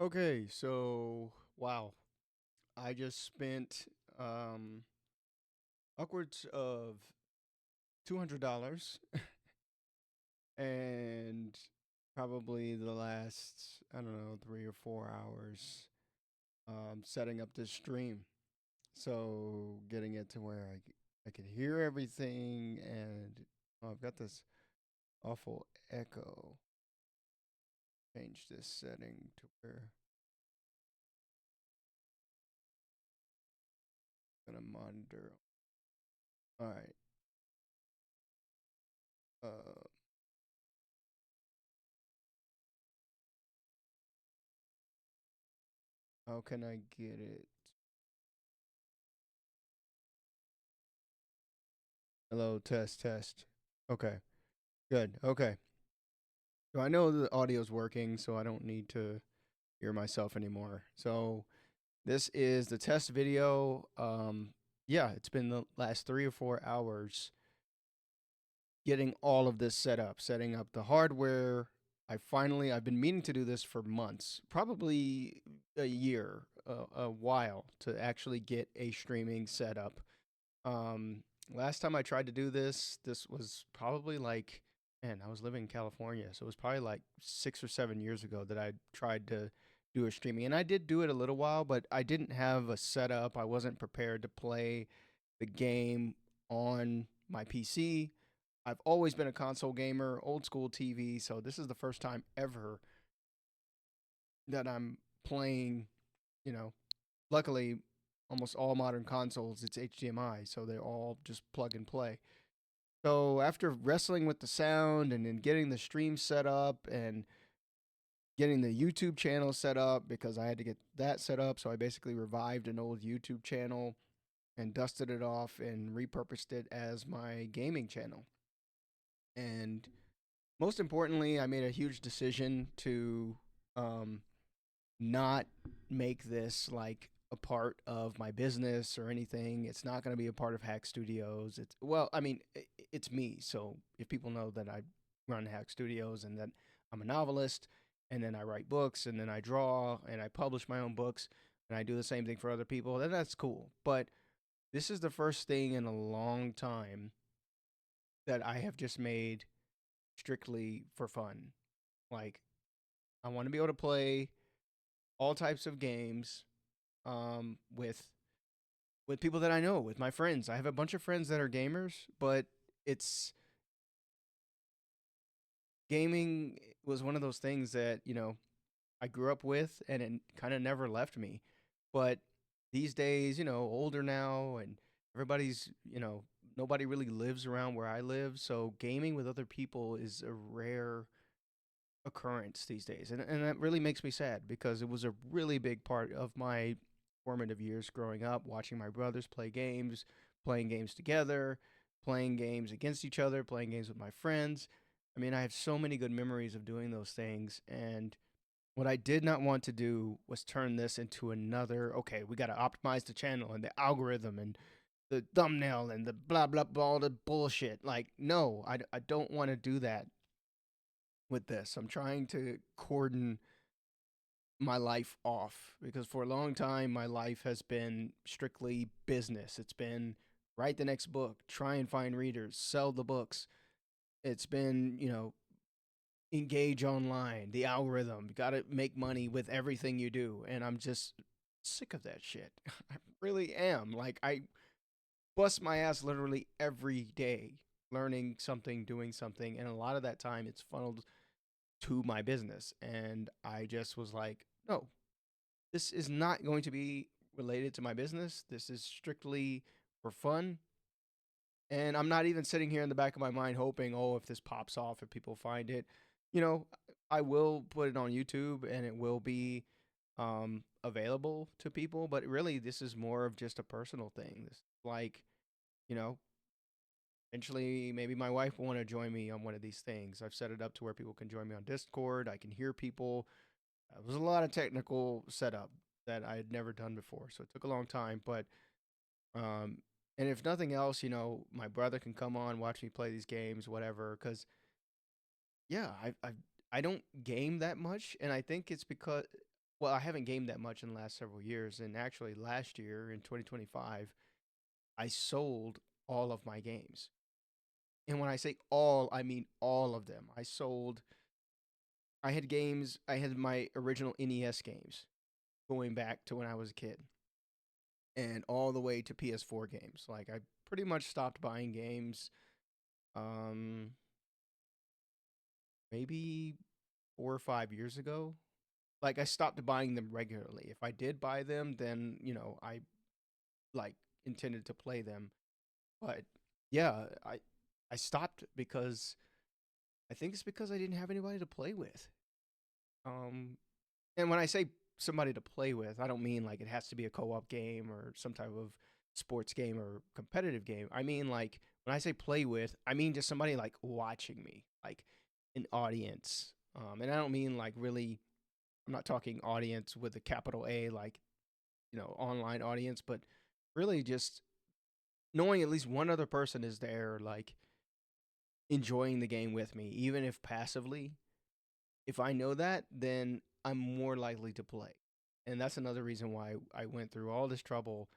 Okay, so wow, I just spent um upwards of $200 and probably the last, I don't know, 3 or 4 hours setting up this stream. So getting it to where I could hear everything and I've got this awful echo. Change this setting to where I'm gonna monitor. All right. Uh how can I get it? Hello, test, test. Okay, good. Okay. So I know the audio's working, so I don't need to hear myself anymore. So this is the test video. Yeah, it's been the last 3 or 4 hours getting all of this set up, setting up the hardware. I've been meaning to do this for months, probably a year, a while to actually get a streaming setup. Last time I tried to do this was probably like, man, I was living in California, so it was probably like 6 or 7 years ago that I tried to do a streaming, and I did do it a little while, but I didn't have a setup. I wasn't prepared to play the game on my PC. I've always been a console gamer, old school TV, so this is the first time ever that I'm playing, you know, luckily almost all modern consoles it's HDMI, so they all just plug and play. So after wrestling with the sound and then getting the stream set up and getting the YouTube channel set up because I had to get that set up, so I basically revived an old YouTube channel and dusted it off and repurposed it as my gaming channel. And most importantly, I made a huge decision to um, not make this like a part of my business or anything. It's not going to be a part of Hack Studios. It's well, I mean, it's me. So if people know that I run Hack Studios and that I'm a novelist and then I write books and then I draw and I publish my own books and I do the same thing for other people, then that's cool. But this is the first thing in a long time that I have just made strictly for fun. Like I want to be able to play all types of games with people that I know, with my friends. I have a bunch of friends that are gamers, but it's gaming was one of those things that, I grew up with and it kind of never left me. But these days, older now and everybody's, nobody really lives around where I live, so gaming with other people is a rare occurrence these days. And that really makes me sad because it was a really big part of my formative years growing up, watching my brothers play games, playing games together, playing games against each other, playing games with my friends. I mean, I have so many good memories of doing those things. And what I did not want to do was turn this into another, okay, we got to optimize the channel and the algorithm and the thumbnail and the blah, blah, blah, all the bullshit. Like, no, I don't want to do that with this. I'm trying to cordon my life off because for a long time my life has been strictly business. It's been write the next book, try and find readers, sell the books. It's been, engage online, the algorithm. You got to make money with everything you do, and I'm just sick of that shit. I really am. Like I bust my ass literally every day learning something, doing something, and a lot of that time it's funneled to my business. And I just was like, no, this is not going to be related to my business. This is strictly for fun. And I'm not even sitting here in the back of my mind hoping, oh, if this pops off, if people find it, you know, I will put it on YouTube and it will be available to people. But really, this is more of just a personal thing. This like, you know, eventually maybe my wife will want to join me on one of these things. I've set it up to where people can join me on Discord. I can hear people. It was a lot of technical setup that I had never done before, so it took a long time. But um, and if nothing else, my brother can come on, watch me play these games, whatever. Because yeah, I don't game that much, and I think it's because well, I haven't gamed that much in the last several years, and actually last year in 2025, I sold all of my games. And when I say all, I mean all of them. I had games, I had my original NES games going back to when I was a kid and all the way to PS4 games. Like I pretty much stopped buying games um maybe 4 or 5 years ago. Like I stopped buying them regularly. If I did buy them, then, I like intended to play them. But yeah, I stopped because I think it's because I didn't have anybody to play with. Um and when I say somebody to play with, I don't mean like it has to be a co-op game or some type of sports game or competitive game. I mean like when I say play with, I mean just somebody like watching me, like an audience. And I don't mean like really. I'm not talking audience with a capital A, like online audience, but really just knowing at least one other person is there, like enjoying the game with me, even if passively. If I know that, then I'm more likely to play. And that's another reason why I went through all this trouble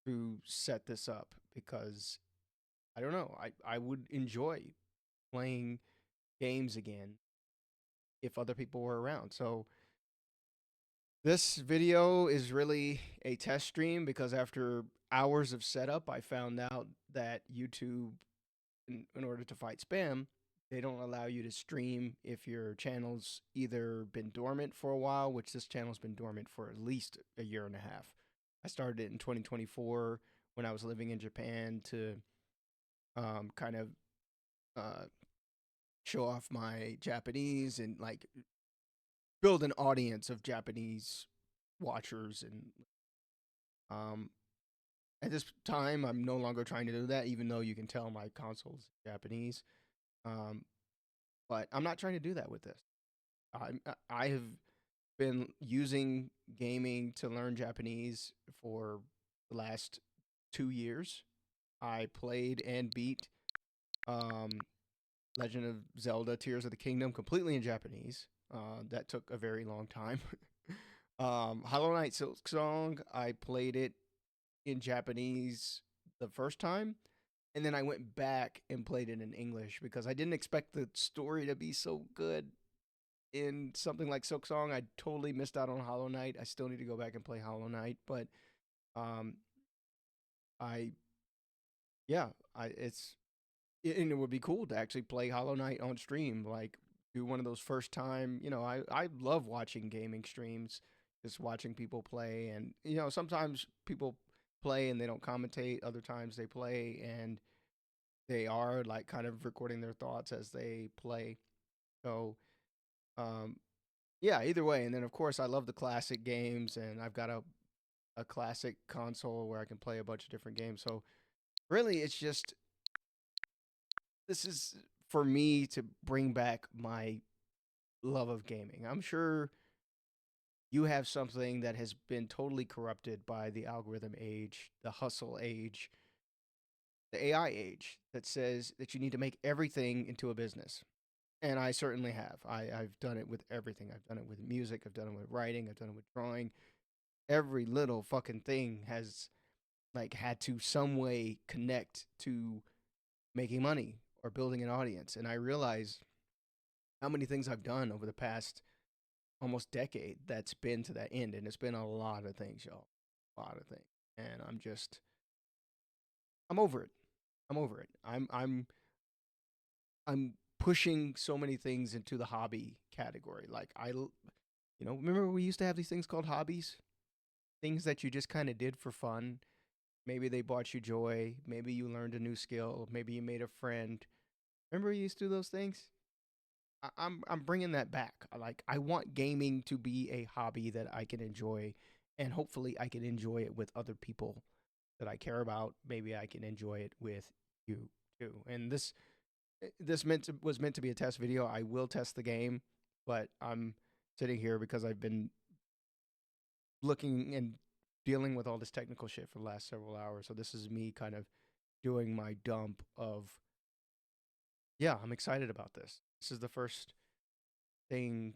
to set this up because I don't know, I would enjoy playing games again if other people were around. So this video is really a test stream because after hours of setup, I found out that YouTube, in order to fight spam, they don't allow you to stream if your channel's either been dormant for a while, which this channel's been dormant for at least a year and a half. I started it in 2024 when I was living in Japan to kind of uh, show off my Japanese and like build an audience of Japanese watchers. And um, at this time, I'm no longer trying to do that, even though you can tell my console's Japanese. Um, but I'm not trying to do that with this. I have been using gaming to learn Japanese for the last 2 years. I played and beat um, Legend of Zelda: Tears of the Kingdom completely in Japanese. That took a very long time. Hollow Knight Silk Song, I played it in Japanese the first time, and then I went back and played it in English because I didn't expect the story to be so good in something like Silk Song. I totally missed out on Hollow Knight. I still need to go back and play Hollow Knight, but um, I yeah, I it's and it would be cool to actually play Hollow Knight on stream, like do one of those first time. I love watching gaming streams, just watching people play, and sometimes people play and they don't commentate. Other times they play and they are like kind of recording their thoughts as they play. So um, yeah, either way. And then of course I love the classic games, and I've got a classic console where I can play a bunch of different games. So really, it's just this is for me to bring back my love of gaming. I'm sure you have something that has been totally corrupted by the algorithm age, the hustle age, the AI age that says that you need to make everything into a business. And I certainly have. I've done it with everything. I've done it with music. I've done it with writing. I've done it with drawing. Every little fucking thing has like had to some way connect to making money or building an audience. And I realize how many things I've done over the past almost decade that's been to that end. And it's been a lot of things, y'all. A lot of things. And I'm over it. I'm over it. I'm pushing so many things into the hobby category. Like remember we used to have these things called hobbies? Things that you just kind of did for fun. Maybe they brought you joy. Maybe you learned a new skill. Maybe you made a friend. Remember you used to do those things? I'm bringing that back. I want gaming to be a hobby that I can enjoy, and hopefully I can enjoy it with other people that I care about. Maybe I can enjoy it with you too. And this was meant to be a test video. I will test the game, but I'm sitting here because I've been looking and dealing with all this technical shit for the last several hours. So this is me kind of doing my dump of yeah, I'm excited about this. This is the first thing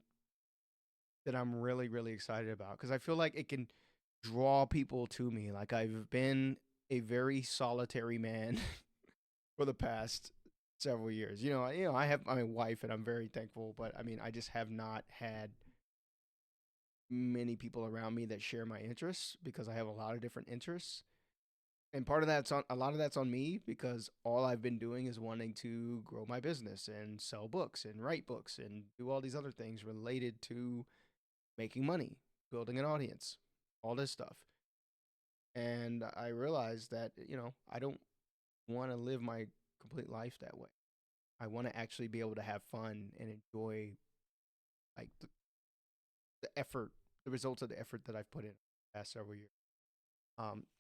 that I'm really, really excited about because I feel like it can draw people to me. Like I've been a very solitary man for the past several years. I have my wife and I'm very thankful, but I mean, I just have not had many people around me that share my interests because I have a lot of different interests. And part of that's on a lot of that's on me because all I've been doing is wanting to grow my business and sell books and write books and do all these other things related to making money, building an audience, all this stuff. And I realized that, I don't want to live my complete life that way. I want to actually be able to have fun and enjoy like the effort, the results of the effort that I've put in the past several years.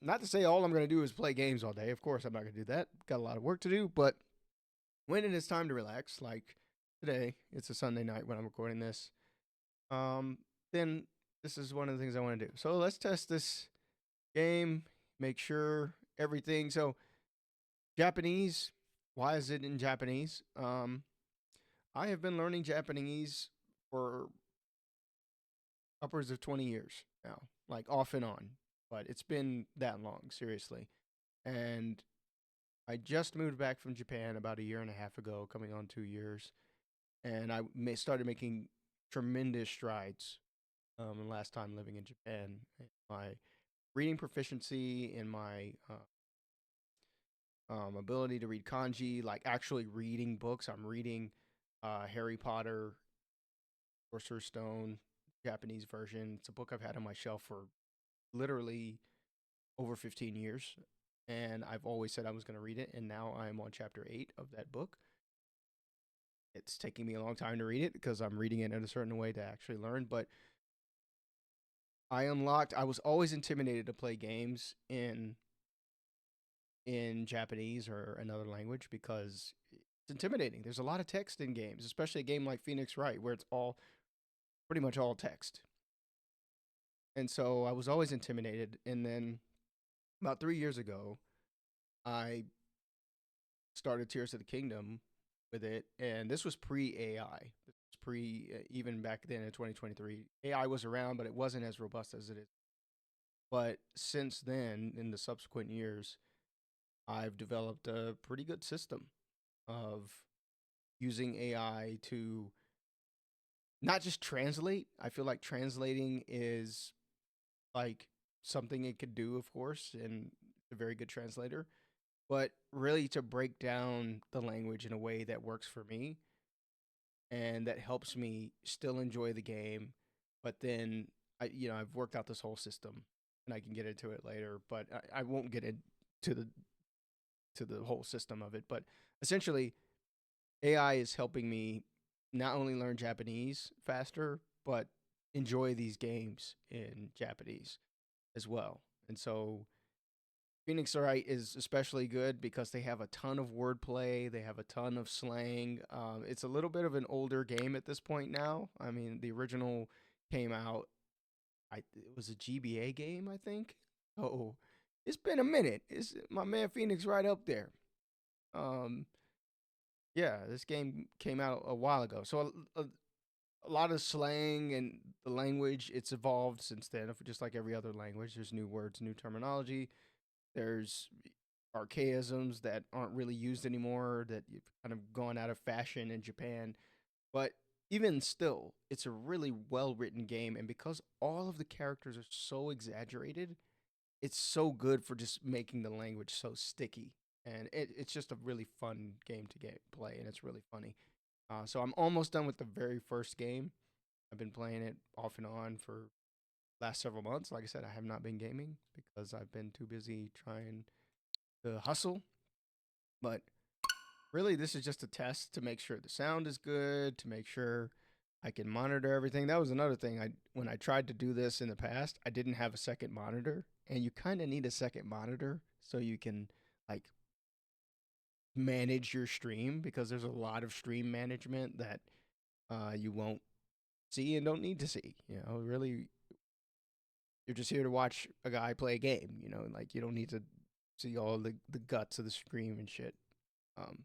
Not to say all I'm going to do is play games all day. Of course, I'm not going to do that. Got a lot of work to do. But when it is time to relax, like today, it's a Sunday night when I'm recording this. Then this is one of the things I want to do. So let's test this game. Make sure everything. So Japanese. Why is it in Japanese? I have been learning Japanese for upwards of 20 years now, like off and on. But it's been that long, seriously. And I just moved back from Japan about a year and a half ago, coming on 2 years. And I started making tremendous strides last time living in Japan. My reading proficiency and my ability to read kanji, like actually reading books. I'm reading Harry Potter, Sorcerer's Stone, Japanese version. It's a book I've had on my shelf for literally over 15 years. And I've always said I was going to read it. And now I'm on chapter 8 of that book. It's taking me a long time to read it because I'm reading it in a certain way to actually learn. But I was always intimidated to play games in Japanese or another language because it's intimidating. There's a lot of text in games, especially a game like Phoenix Wright where it's all pretty much all text. And so I was always intimidated. And then about 3 years ago, I started Tears of the Kingdom with it, and this was pre AI. This was pre even back then in 2023. AI was around, but it wasn't as robust as it is. But since then, in the subsequent years, I've developed a pretty good system of using AI to not just translate. I feel like translating is like something it could do, of course, and a very good translator, but really to break down the language in a way that works for me and that helps me still enjoy the game. But then I've worked out this whole system, and I can get into it later. But I won't get into the whole system of it. But essentially, AI is helping me not only learn Japanese faster, but enjoy these games in Japanese as well. And so Phoenix Wright is especially good because they have a ton of wordplay. They have a ton of slang. It's a little bit of an older game at this point now. I mean, the original came out. It was a GBA game, I think. Oh, it's been a minute. It's my man Phoenix Wright up there. Um, yeah, this game came out a while ago. So a lot of slang and the language it's evolved since then. Just like every other language, there's new words, new terminology. There's archaisms that aren't really used anymore that have kind of gone out of fashion in Japan. But even still, it's a really well written game. And because all of the characters are so exaggerated, it's so good for just making the language so sticky. And it's just a really fun game to play, and it's really funny. So I'm almost done with the very first game. I've been playing it off and on for last several months. Like I said, I have not been gaming because I've been too busy trying to hustle. But really, this is just a test to make sure the sound is good, to make sure I can monitor everything. That was another thing. When I tried to do this in the past, I didn't have a second monitor, and you kind of need a second monitor so you can like manage your stream because there's a lot of stream management that you won't see and don't need to see. Really, you're just here to watch a guy play a game. Like you don't need to see all the guts of the stream and shit. Um,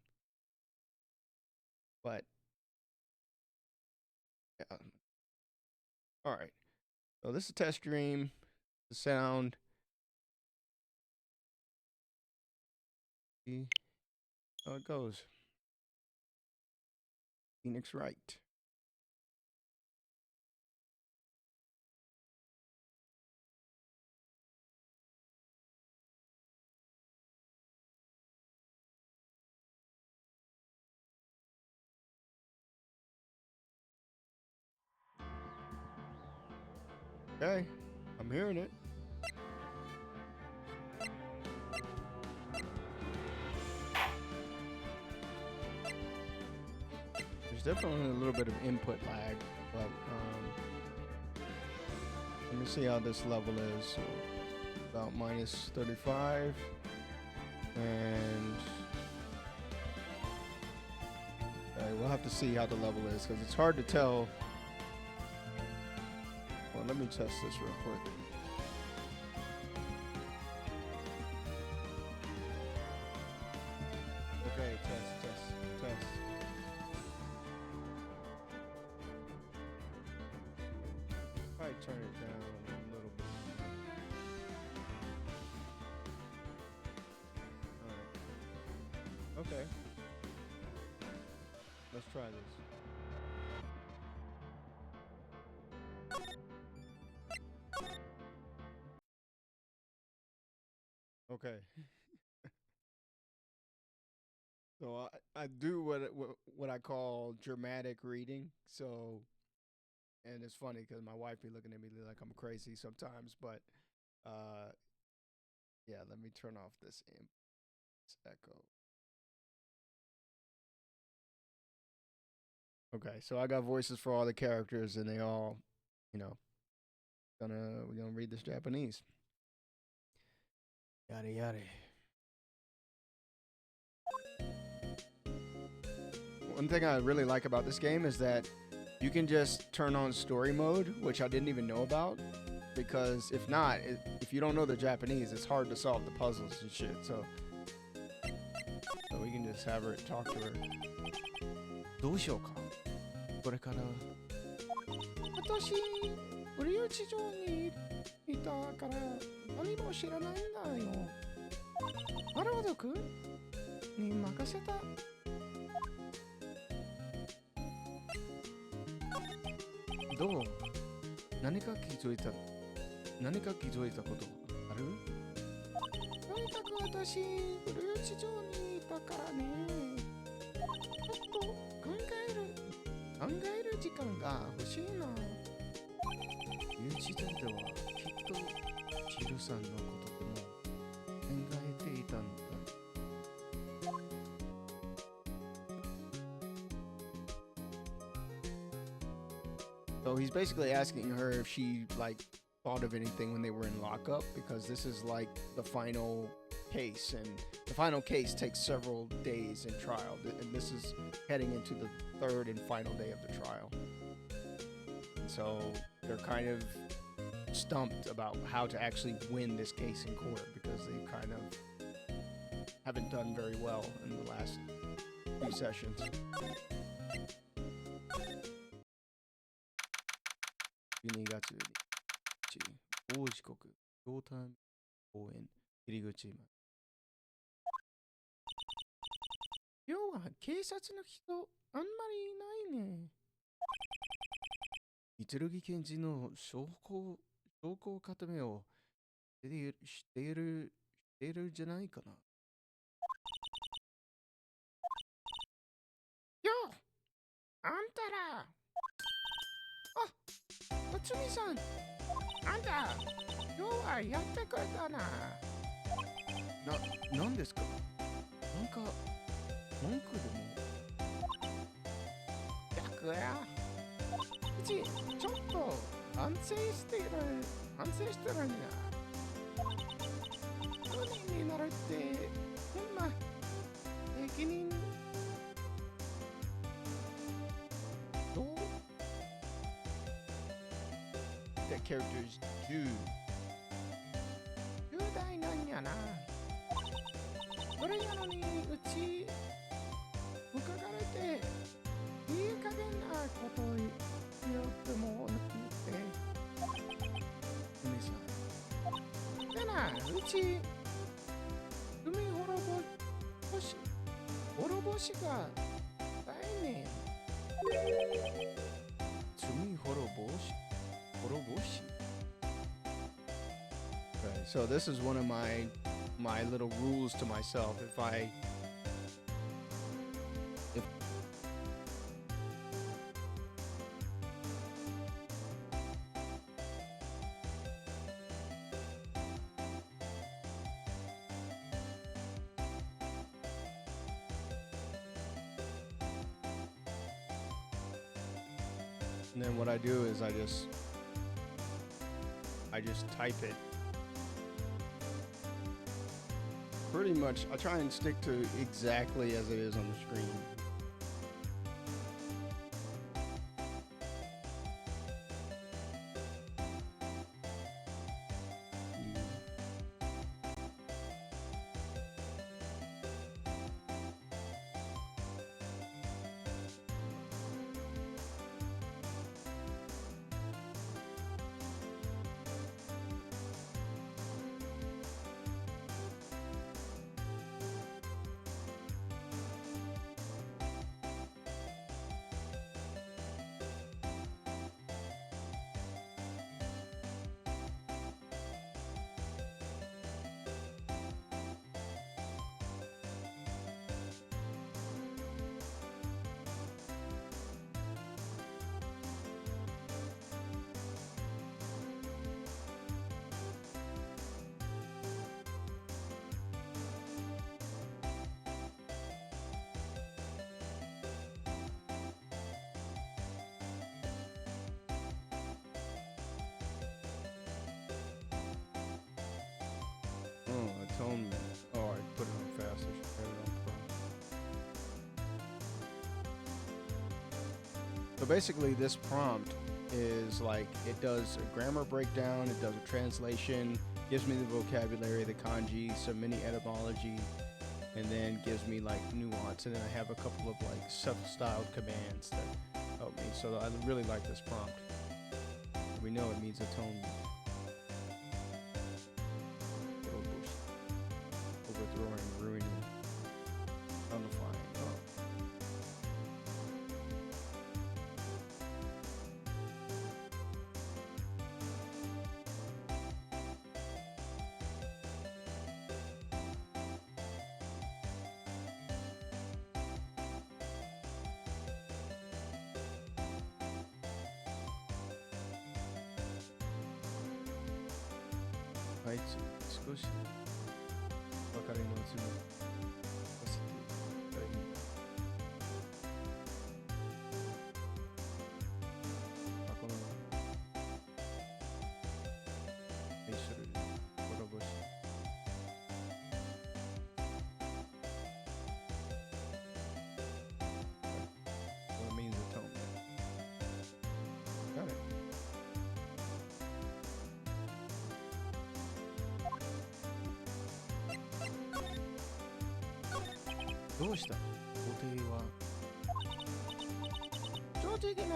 but All right. So this is a test stream. The sound. See how it goes. Phoenix Wright. Okay, I'm hearing it. There's definitely a little bit of input lag, but let me see how this level is. So about minus 35, and we'll have to see how the level is because it's hard to tell. Well, let me test this real quick. Okay, test. Probably turn it down a little bit. Alright. Okay. Let's try this. Okay. So I do what I call dramatic reading. So, and it's funny because my wife be looking at me like I'm crazy sometimes. But yeah, let me turn off this echo. Okay, so I got voices for all the characters, and they all, you know, we're gonna read this Japanese. Yada yada. One thing I really like about this game is that you can just turn on story mode, which I didn't even know about, because if not, if you don't know the Japanese, it's hard to solve the puzzles and shit. So we can just have her talk to her. どうしようか。これから私、堀内町にいたから何も知らないんだよ。マルワドクに任せた。どう？何か気づいたことある？とにかく私、堀内町にいたからね。ちょっと考える時間が欲しいな。いう時代ではきっとジルさんのことでも考えていたんだ。So he's basically asking her if she like thought of anything when they were in lockup, because this is like the final case, and the final case takes several days in trial, and this is heading into the third and final day of the trial. And so they're kind of stumped about how to actually win this case in court, because they kind of haven't done very well in the last few sessions. 12月1大四国京丹公園入り口まで。今日は警察の人あんまりいないね。剣検事の証拠固めをしているじゃないかな。よう、あんたら。あ、おつみさん。あんた、今日はやってくれたな。なんですか？なんか文句でも。逆や。うちちょっと反省してるんや。本人になるってこんな責任どう？ That character's Jude. 10代なんやな。それやのにうち伺われていい加減なこと言っても言ってうち、罪滅ぼしが大ねん。罪滅ぼし Okay, so this is one of my little rules to myself. If and then what I do is I just type it. Pretty much, I try and stick to exactly as it is on the screen. Oh, atonement. Oh, I put it on fast. I should have it on pro. So basically, this prompt is like it does a grammar breakdown, it does a translation, gives me the vocabulary, the kanji, some mini etymology, and then gives me like nuance. And then I have a couple of like self-styled commands that help me. So I really like this prompt. We know it means atonement. Overthrowing, ruining, nullifying. Oh. Right, 少し分かりのうちにさせていただきます。この2種類コラボしWhat means atonement? Got it. どうした皇帝は正直な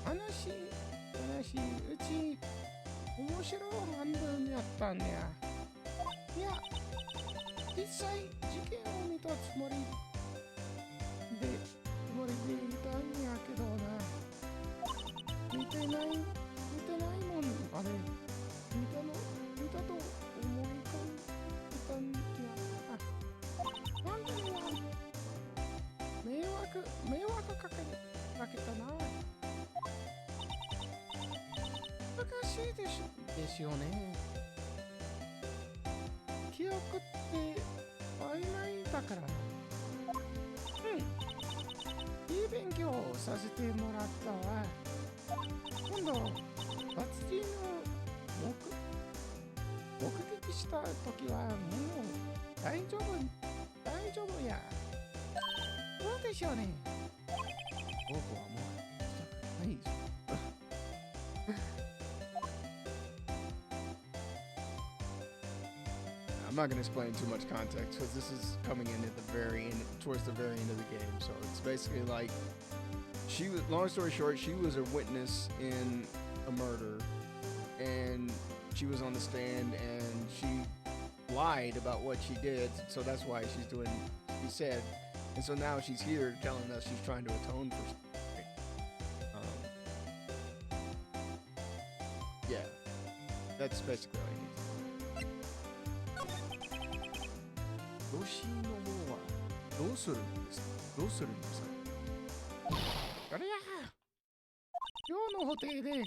話うち面白い半分やったんや。いや、実際事件を見たつもりでいたんやけどな。見てないもんあれ見たと思い込んでたんや。なんで迷惑かけたな。難しいですよね。記憶って曖昧だから。いい勉強させてもらったわ。今度罰人を目撃した時はもう大丈夫や。どうでしょうね。僕はもうしたくないぞ。I'm not going to explain too much context because this is coming in at the very end, towards the very end of the game. So it's basically like long story short, she was a witness in a murder, and she was on the stand and she lied about what she did, so that's why she's doing. She said, and so now she's here telling us she's trying to atone for something. Yeah, that's basically all you need. ロシの方はどうするんですか？どうするんですか？そりゃあ、今日の法廷でよ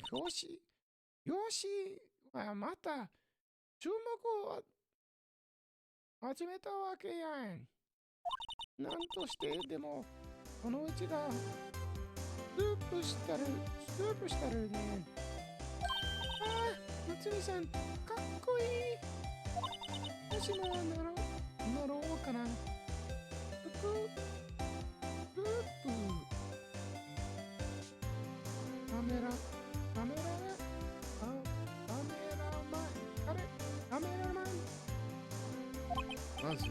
しはまた注目を始めたわけやん。なんとしてでも、このうちがスープしたるね。ああ、夏美さん、かっこいい。私もなろうかな。スープ。カメラマン。まず、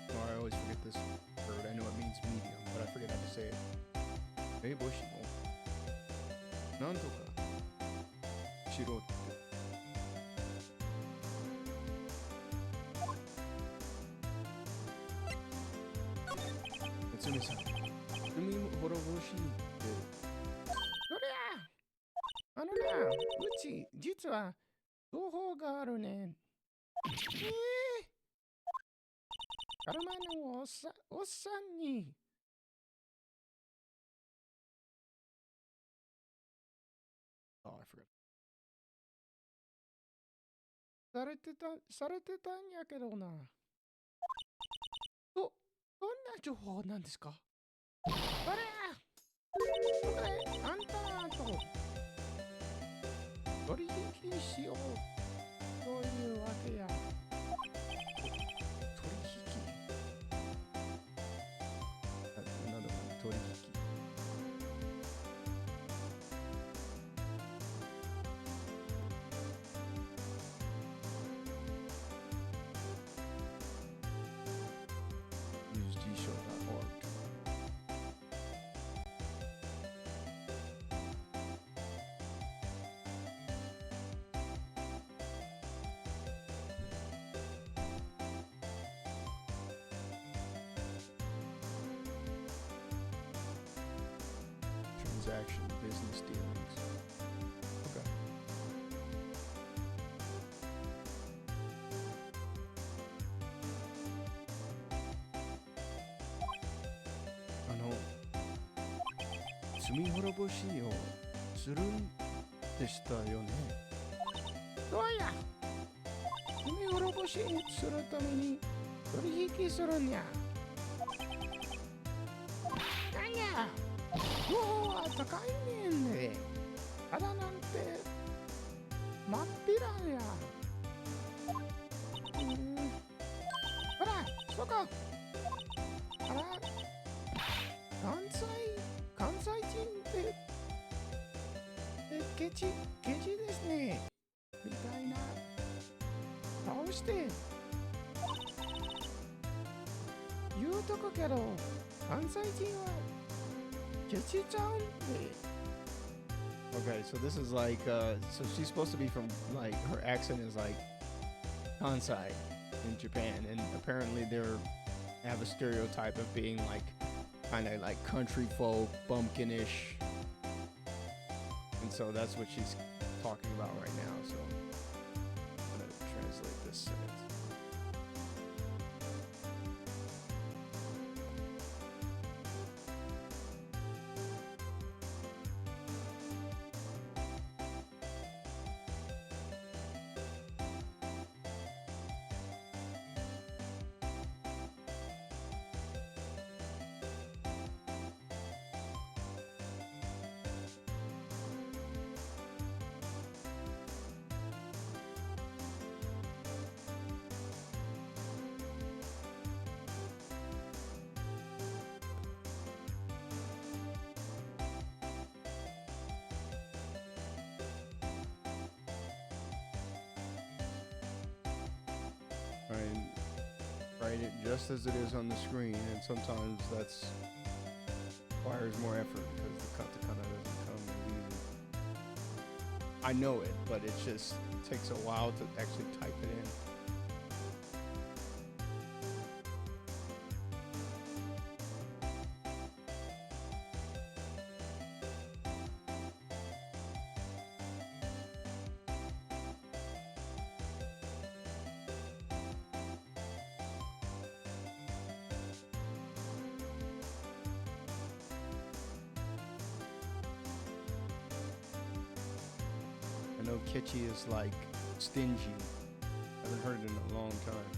I always forget this word. I know it means medium, but I forget how to say it. ボシのなんとかしろって。夏美さん、海滅ぼしって。そりゃあ、うち、実は、情報があるね。カルマのおっさんに、Oh, I forgot. されてたんやけどな。どんな情報なんですか？そりゃあ、そこであんたと取引しようというわけや。取引。なんだろう、取引。UseGshow.org. Transaction, business dealings. Okay. 罪滅ぼしをするんでしたよね。どうや、罪滅ぼしにするために取引するんや。なんや、情報は高いねんで。ただなんて、まっぴらや。ほら、そうか。あら、関西人ってケチですね。みたいな。どうして言うとくけど、関西人はケチちゃうんで。Okay, so this is like, so she's supposed to be from, like, her accent is like Kansai in Japan, and apparently they have a stereotype of being like, kind of like country folk, bumpkinish, and so that's what she's talking about right now, so I'm going to translate this sentence. Write it just as it is on the screen, and sometimes that's requires more effort because the katakana doesn't come as easy. I know it, but it just takes a while to actually type it in. I know Kitschy is like stingy. I haven't heard it in a long time.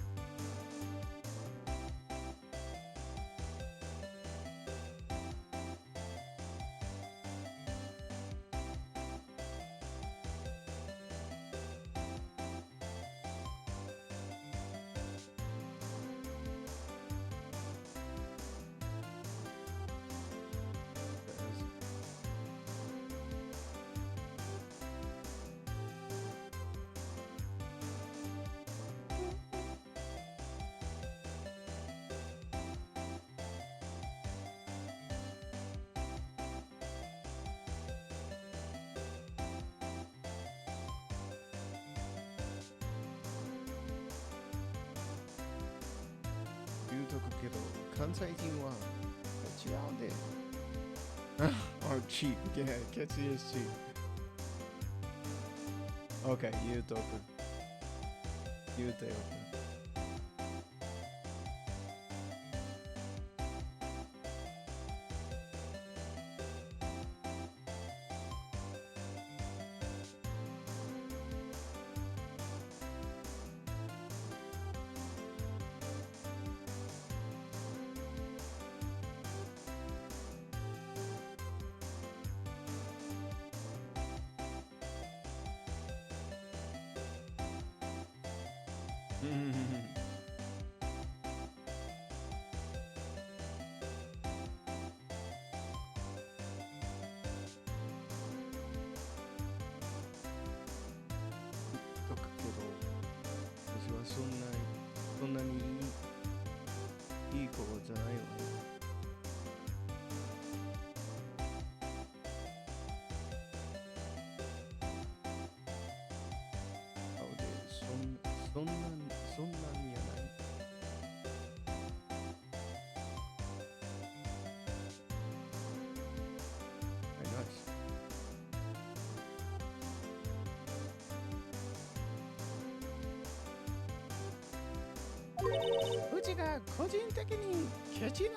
Or cheap. Yeah, Kitschy is cheap. Okay, Yutoku. Yuteoku. Nice. うちが個人的にケチ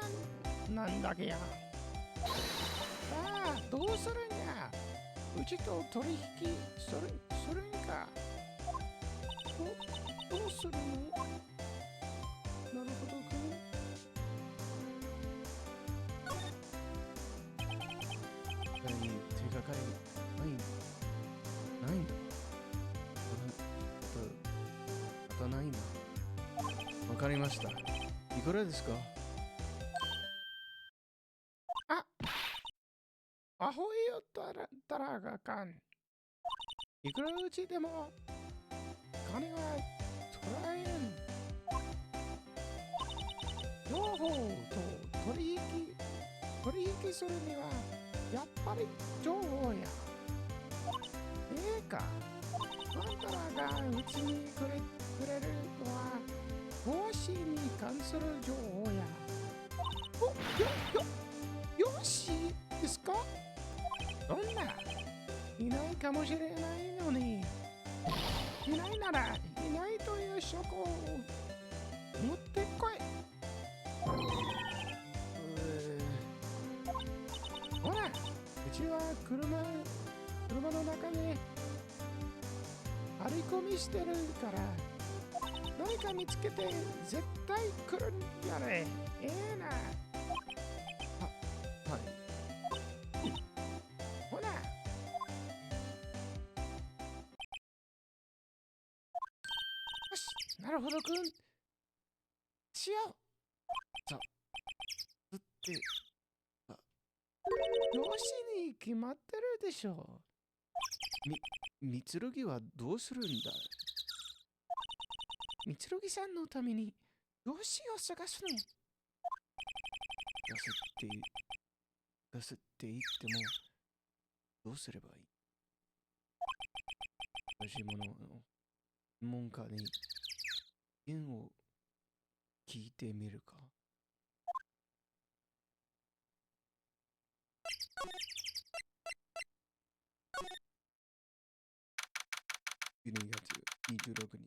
なんだけや。さあ、どうするんや。うちと取引するんか。どうするの？なるほどくん。手がかりないんだ。あとないな。わかりました。いくらですか？アホいよったらがかん。いくらうちでも金は取らえん。両方と取引するにはやっぱり情報や。か。あんたらがうちにくれるのは帽子に関する情報や。よしですか？そんないないかもしれないのに、いないならいないという証拠を持ってこい。ほら、うちは車の中で張り込みしてるから、何か見つけて絶対来るんやね。ええな。はい。ほら。よし、なるほどくん。しよう。ってよしに決まってるでしょう。みつるぎはどうするんだ？みつるぎさんのためによしを探すの。痩せて出すって言っても、どうすればいい？私もの専門家に意見を聞いてみるか。12月26日。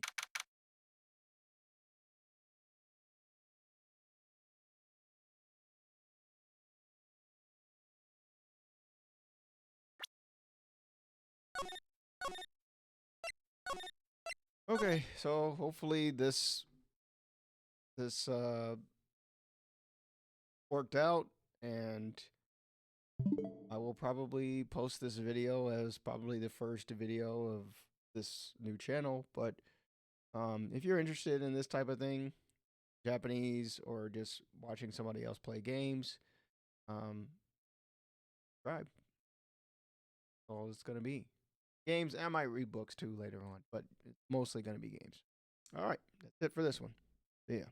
Okay, so hopefully this worked out, and I will probably post this video as probably the first video of this new channel. But if you're interested in this type of thing, Japanese or just watching somebody else play games, subscribe. All it's gonna be games. I might read books too later on, but it's mostly gonna be games. All right, that's it for this one. See ya.